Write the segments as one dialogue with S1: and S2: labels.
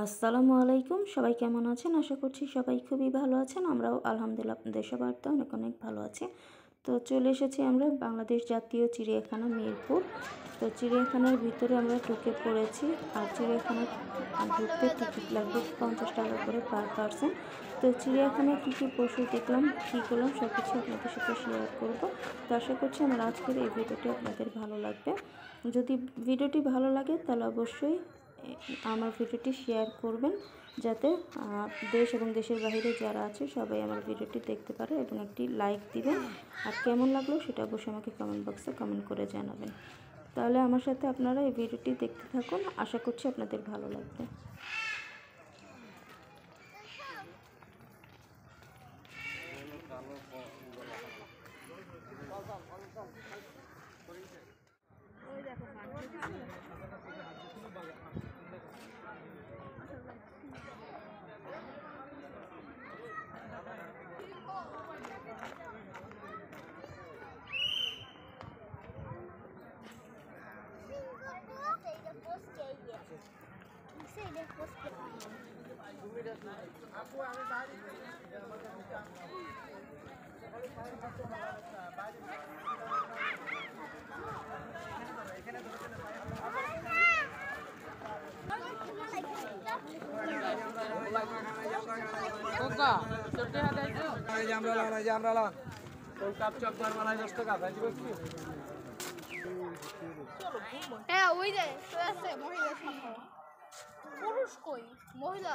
S1: আসসালামু আলাইকুম। সবাই কেমন আছেন? আশা করছি সবাই খুবই ভালো আছেন। আমরাও আলহামদুলিল্লাহ আপনাদের সবার তো অনেক অনেক ভালো আছি। তো চলে এসেছি আমরা বাংলাদেশ জাতীয় চিড়িয়াখানা মিরপুর। তো চিড়িয়াখানার ভিতরে আমরা ঢুকে পড়েছি। আর চিড়িয়াখানায় ঢুকতে টিকিট লাগবে 50 টাকা করে পার পারসন। তো চিড়িয়াখানায় কী কী পশু দেখলাম, কী করলাম সব কিছু আপনাদের সাথে শেয়ার করব। তো আশা করছি আমার আজকের এই ভিডিওটি আপনাদের ভালো লাগবে। যদি ভিডিওটি ভালো লাগে তাহলে অবশ্যই আমার ভিডিওটি শেয়ার করবেন, যাতে দেশ এবং দেশের বাইরে যারা আছে সবাই আমার ভিডিওটি দেখতে পারে, এবং একটি লাইক দিবেন। আর কেমন লাগলো সেটা অবশ্যই আমাকে কমেন্ট বক্সে কমেন্ট করে জানাবেন। তাহলে আমার সাথে আপনারা এই ভিডিওটি দেখতে থাকুন, আশা করছি আপনাদের ভালো লাগবে।
S2: হ্যাঁ ওই যে আছে মহিলা পুরুষ কই মহিলা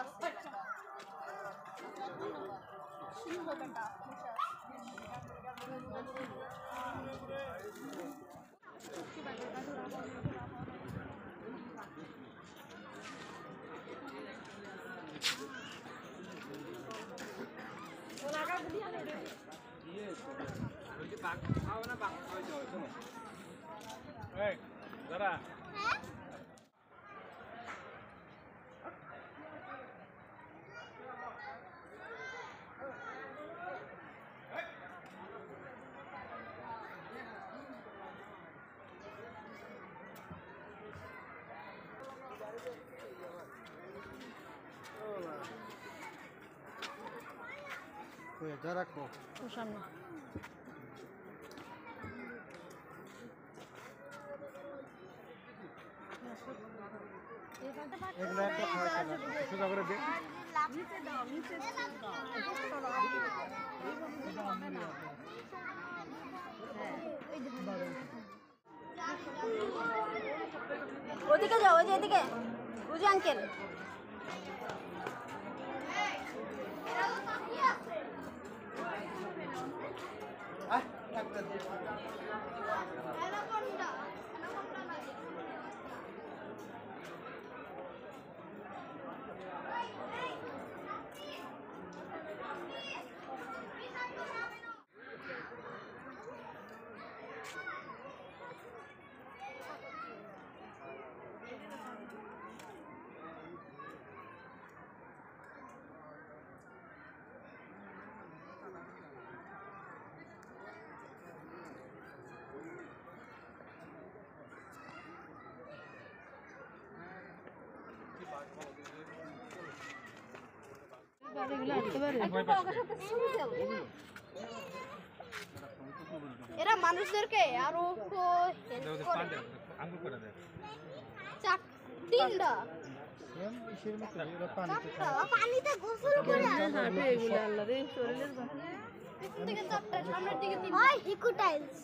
S2: সিংহ বেটা
S3: রাখো
S2: সামনে
S3: এগুলো একটা খাওয়া সোজা করে দে
S2: ওদিকে যাও, ওই যে এদিকে বুঝি আঙ্কেল এরা মানুষদেরকে আরো তিনটা পানিতে গোসল করে সামনের দিকে ইকোটাইলস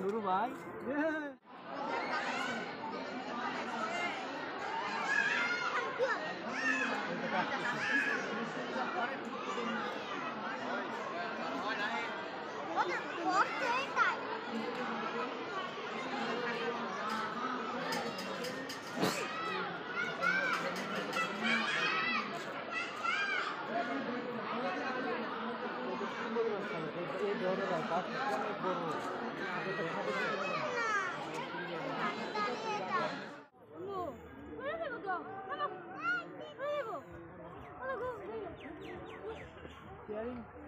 S3: নুরু ভাই Sharing.